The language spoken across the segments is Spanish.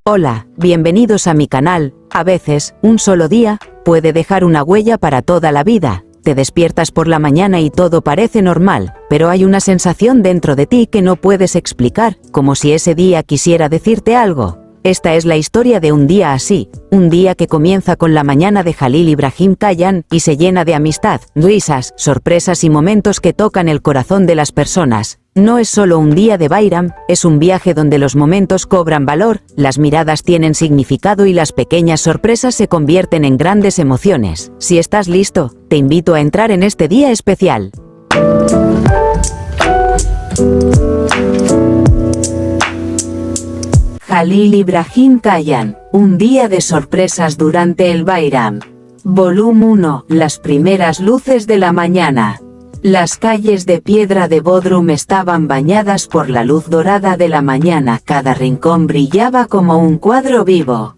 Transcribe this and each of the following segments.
Hola, bienvenidos a mi canal. A veces, un solo día puede dejar una huella para toda la vida. Te despiertas por la mañana y todo parece normal, pero hay una sensación dentro de ti que no puedes explicar, como si ese día quisiera decirte algo. Esta es la historia de un día así, un día que comienza con la mañana de Jalil Ibrahim Kayan y se llena de amistad, risas, sorpresas y momentos que tocan el corazón de las personas. No es solo un día de Bayram, es un viaje donde los momentos cobran valor, las miradas tienen significado y las pequeñas sorpresas se convierten en grandes emociones. Si estás listo, te invito a entrar en este día especial. Jalil Ibrahim Kayan, un día de sorpresas durante el Bayram. Volumen 1, las primeras luces de la mañana. Las calles de piedra de Bodrum estaban bañadas por la luz dorada de la mañana, cada rincón brillaba como un cuadro vivo.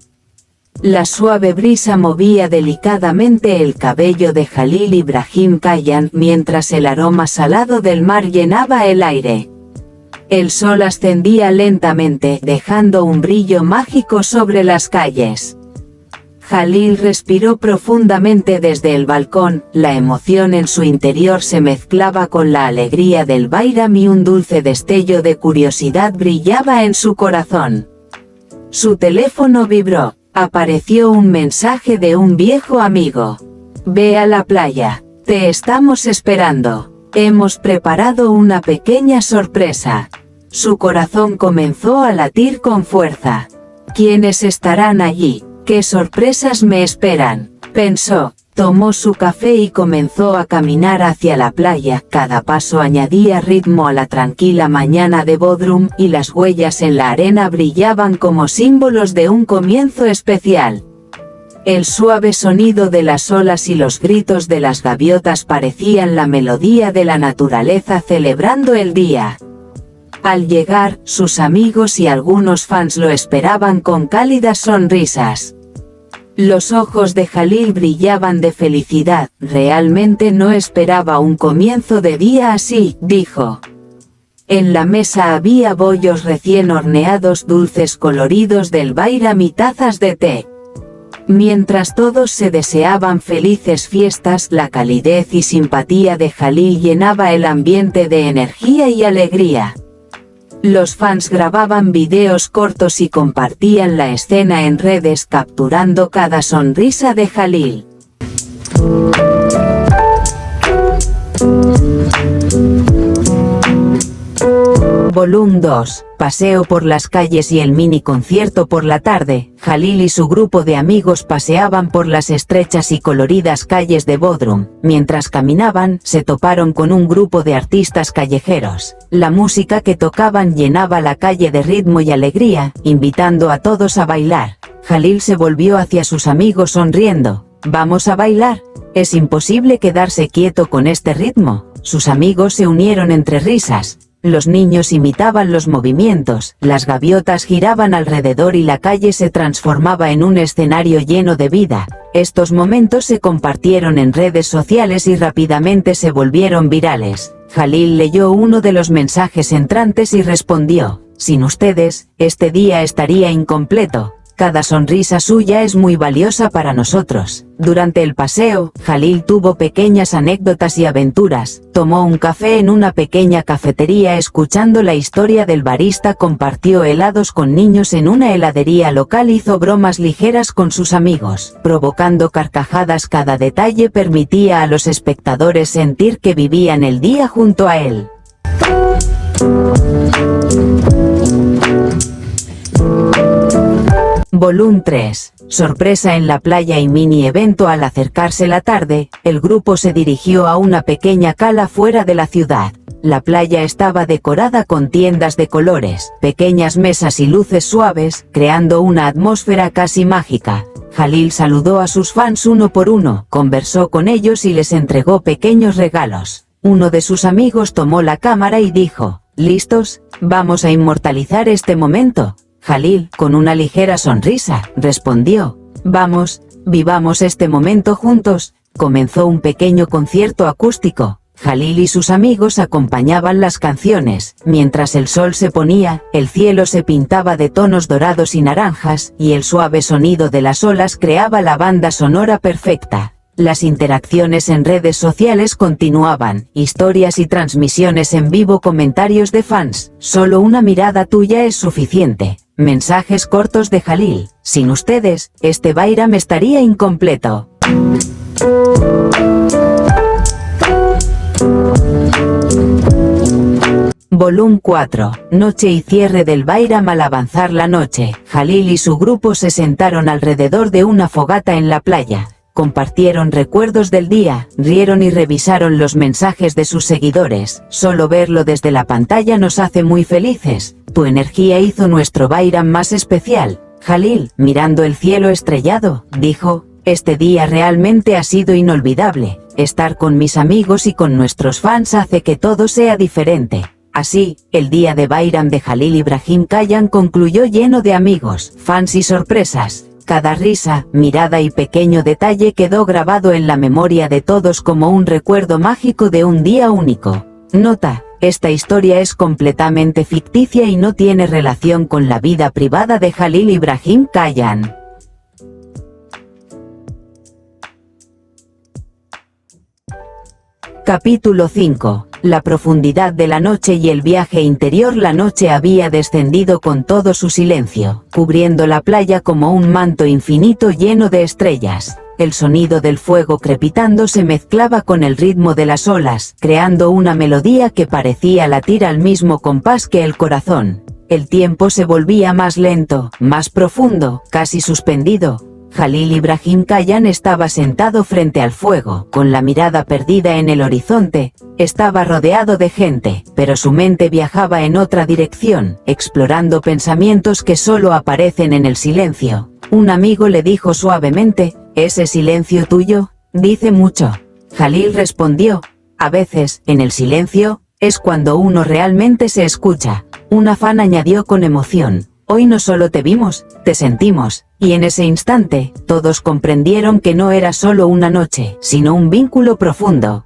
La suave brisa movía delicadamente el cabello de Jalil Ibrahim Kayan mientras el aroma salado del mar llenaba el aire. El sol ascendía lentamente, dejando un brillo mágico sobre las calles. Jalil respiró profundamente desde el balcón, la emoción en su interior se mezclaba con la alegría del Bayram y un dulce destello de curiosidad brillaba en su corazón. Su teléfono vibró, apareció un mensaje de un viejo amigo. Ve a la playa, te estamos esperando. Hemos preparado una pequeña sorpresa. Su corazón comenzó a latir con fuerza. ¿Quiénes estarán allí? ¿Qué sorpresas me esperan?, pensó. Tomó su café y comenzó a caminar hacia la playa. Cada paso añadía ritmo a la tranquila mañana de Bodrum y las huellas en la arena brillaban como símbolos de un comienzo especial. El suave sonido de las olas y los gritos de las gaviotas parecían la melodía de la naturaleza celebrando el día. Al llegar, sus amigos y algunos fans lo esperaban con cálidas sonrisas. Los ojos de Jalil brillaban de felicidad. Realmente no esperaba un comienzo de día así, dijo. En la mesa había bollos recién horneados, dulces coloridos del Bayram y tazas de té. Mientras todos se deseaban felices fiestas, la calidez y simpatía de Jalil llenaba el ambiente de energía y alegría. Los fans grababan videos cortos y compartían la escena en redes, capturando cada sonrisa de Jalil. Volumen 2, paseo por las calles y el mini concierto por la tarde. Jalil y su grupo de amigos paseaban por las estrechas y coloridas calles de Bodrum. Mientras caminaban, se toparon con un grupo de artistas callejeros. La música que tocaban llenaba la calle de ritmo y alegría, invitando a todos a bailar. Jalil se volvió hacia sus amigos sonriendo. ¿Vamos a bailar? Es imposible quedarse quieto con este ritmo. Sus amigos se unieron entre risas. Los niños imitaban los movimientos, las gaviotas giraban alrededor y la calle se transformaba en un escenario lleno de vida. Estos momentos se compartieron en redes sociales y rápidamente se volvieron virales. Jalil leyó uno de los mensajes entrantes y respondió: sin ustedes, este día estaría incompleto. Cada sonrisa suya es muy valiosa para nosotros. Durante el paseo, Jalil tuvo pequeñas anécdotas y aventuras. Tomó un café en una pequeña cafetería escuchando la historia del barista, compartió helados con niños en una heladería local, hizo bromas ligeras con sus amigos, provocando carcajadas. Cada detalle permitía a los espectadores sentir que vivían el día junto a él. Volumen 3, sorpresa en la playa y mini evento. Al acercarse la tarde, el grupo se dirigió a una pequeña cala fuera de la ciudad. La playa estaba decorada con tiendas de colores, pequeñas mesas y luces suaves, creando una atmósfera casi mágica. Jalil saludó a sus fans uno por uno, conversó con ellos y les entregó pequeños regalos. Uno de sus amigos tomó la cámara y dijo: ¿listos? Vamos a inmortalizar este momento. Jalil, con una ligera sonrisa, respondió: vamos, vivamos este momento juntos. Comenzó un pequeño concierto acústico. Jalil y sus amigos acompañaban las canciones. Mientras el sol se ponía, el cielo se pintaba de tonos dorados y naranjas, y el suave sonido de las olas creaba la banda sonora perfecta. Las interacciones en redes sociales continuaban, historias y transmisiones en vivo, comentarios de fans. Solo una mirada tuya es suficiente. Mensajes cortos de Jalil: sin ustedes, este Bayram estaría incompleto. Volumen 4. Noche y cierre del Bayram. Al avanzar la noche, Jalil y su grupo se sentaron alrededor de una fogata en la playa. Compartieron recuerdos del día, rieron y revisaron los mensajes de sus seguidores. Solo verlo desde la pantalla nos hace muy felices. Tu energía hizo nuestro Bayram más especial. Jalil, mirando el cielo estrellado, dijo: este día realmente ha sido inolvidable. Estar con mis amigos y con nuestros fans hace que todo sea diferente. Así, el día de Bayram de Jalil Ibrahim Kayhan concluyó lleno de amigos, fans y sorpresas. Cada risa, mirada y pequeño detalle quedó grabado en la memoria de todos como un recuerdo mágico de un día único. Nota: esta historia es completamente ficticia y no tiene relación con la vida privada de Jalil Ibrahim Kayhan. Capítulo 5. La profundidad de la noche y el viaje interior. La noche había descendido con todo su silencio, cubriendo la playa como un manto infinito lleno de estrellas. El sonido del fuego crepitando se mezclaba con el ritmo de las olas, creando una melodía que parecía latir al mismo compás que el corazón. El tiempo se volvía más lento, más profundo, casi suspendido. Jalil Ibrahim Kayhan estaba sentado frente al fuego, con la mirada perdida en el horizonte. Estaba rodeado de gente, pero su mente viajaba en otra dirección, explorando pensamientos que solo aparecen en el silencio. Un amigo le dijo suavemente: «¿Ese silencio tuyo? Dice mucho». Jalil respondió: «A veces, en el silencio, es cuando uno realmente se escucha». Una fan añadió con emoción: «Hoy no solo te vimos, te sentimos». Y en ese instante, todos comprendieron que no era solo una noche, sino un vínculo profundo.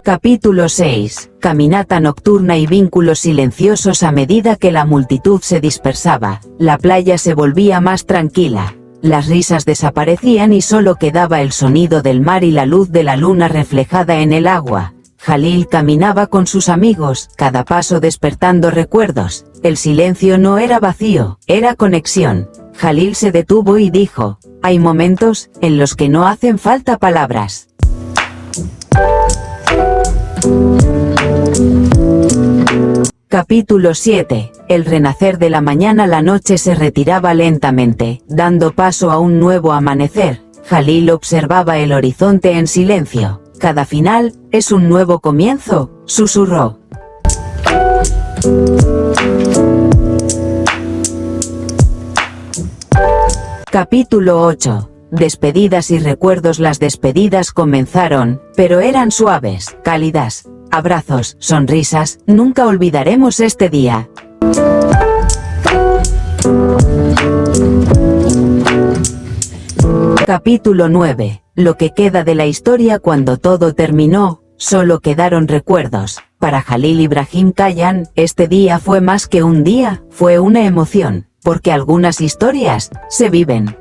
Capítulo 6. Caminata nocturna y vínculos silenciosos. A medida que la multitud se dispersaba, la playa se volvía más tranquila. Las risas desaparecían y solo quedaba el sonido del mar y la luz de la luna reflejada en el agua. Jalil caminaba con sus amigos, cada paso despertando recuerdos. El silencio no era vacío, era conexión. Jalil se detuvo y dijo: «Hay momentos en los que no hacen falta palabras». Capítulo 7. El renacer de la mañana. La noche se retiraba lentamente, dando paso a un nuevo amanecer. Jalil observaba el horizonte en silencio. «Cada final es un nuevo comienzo», susurró. Capítulo 8. Despedidas y recuerdos. Las despedidas comenzaron, pero eran suaves, cálidas. Abrazos, sonrisas. Nunca olvidaremos este día. Capítulo 9. Lo que queda de la historia. Cuando todo terminó, solo quedaron recuerdos. Para Jalil Ibrahim Kayhan, este día fue más que un día, fue una emoción, porque algunas historias se viven.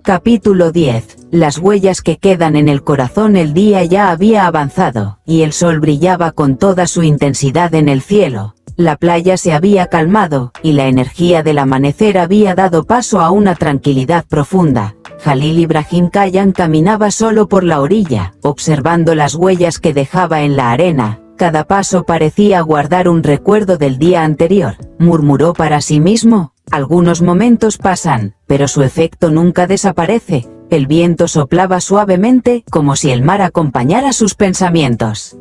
Capítulo 10. Las huellas que quedan en el corazón. El día ya había avanzado, y el sol brillaba con toda su intensidad en el cielo. La playa se había calmado, y la energía del amanecer había dado paso a una tranquilidad profunda. Jalil Ibrahim Kayhan caminaba solo por la orilla, observando las huellas que dejaba en la arena. Cada paso parecía guardar un recuerdo del día anterior. Murmuró para sí mismo: «Algunos momentos pasan, pero su efecto nunca desaparece». El viento soplaba suavemente, como si el mar acompañara sus pensamientos.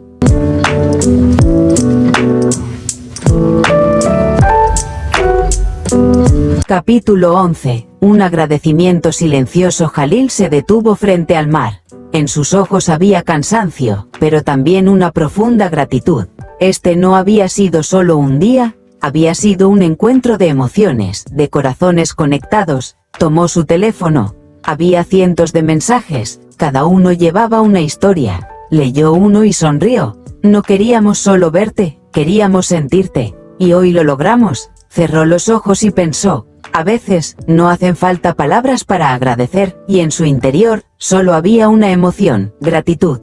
Capítulo 11. Un agradecimiento silencioso. Jalil se detuvo frente al mar. En sus ojos había cansancio, pero también una profunda gratitud. Este no había sido solo un día, había sido un encuentro de emociones, de corazones conectados. Tomó su teléfono. Había cientos de mensajes, cada uno llevaba una historia. Leyó uno y sonrió. No queríamos solo verte, queríamos sentirte. Y hoy lo logramos. Cerró los ojos y pensó, a veces, no hacen falta palabras para agradecer, y en su interior, solo había una emoción, gratitud.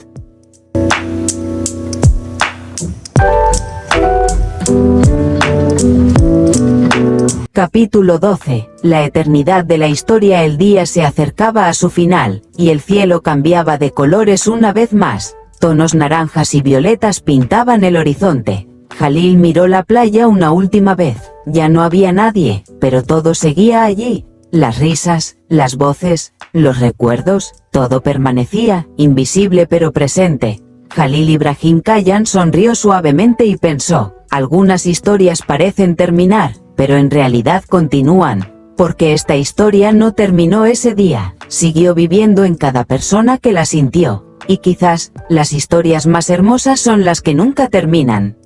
Capítulo 12. La eternidad de la historia. El día se acercaba a su final, y el cielo cambiaba de colores una vez más. Tonos naranjas y violetas pintaban el horizonte. Jalil miró la playa una última vez. Ya no había nadie, pero todo seguía allí. Las risas, las voces, los recuerdos, todo permanecía, invisible pero presente. Jalil Ibrahim Kayhan sonrió suavemente y pensó, algunas historias parecen terminar, pero en realidad continúan, porque esta historia no terminó ese día, siguió viviendo en cada persona que la sintió, y quizás, las historias más hermosas son las que nunca terminan.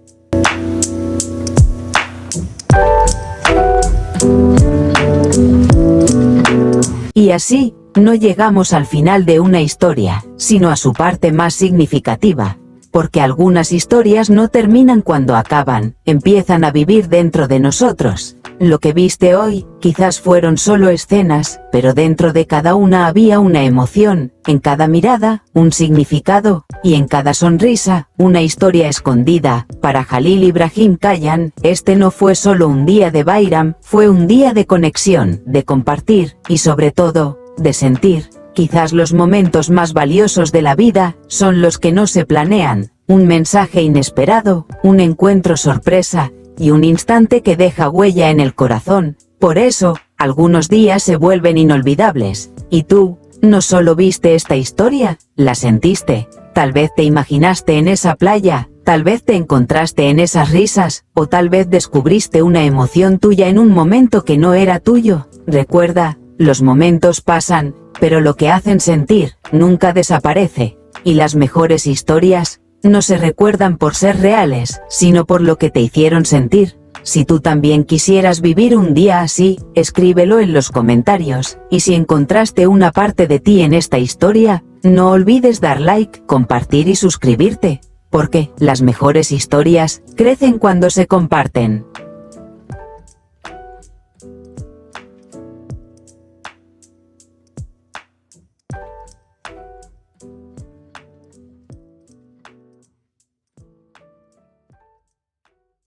Y así, no llegamos al final de una historia, sino a su parte más significativa, porque algunas historias no terminan cuando acaban, empiezan a vivir dentro de nosotros. Lo que viste hoy, quizás fueron solo escenas, pero dentro de cada una había una emoción, en cada mirada, un significado, y en cada sonrisa, una historia escondida. Para Jalil Ibrahim Kayhan, este no fue solo un día de Bayram, fue un día de conexión, de compartir, y sobre todo, de sentir. Quizás los momentos más valiosos de la vida, son los que no se planean, un mensaje inesperado, un encuentro sorpresa, y un instante que deja huella en el corazón. Por eso, algunos días se vuelven inolvidables. Y tú, no solo viste esta historia, la sentiste, tal vez te imaginaste en esa playa, tal vez te encontraste en esas risas, o tal vez descubriste una emoción tuya en un momento que no era tuyo. Recuerda, los momentos pasan, pero lo que hacen sentir, nunca desaparece, y las mejores historias, no se recuerdan por ser reales, sino por lo que te hicieron sentir. Si tú también quisieras vivir un día así, escríbelo en los comentarios, y si encontraste una parte de ti en esta historia, no olvides dar like, compartir y suscribirte, porque las mejores historias crecen cuando se comparten.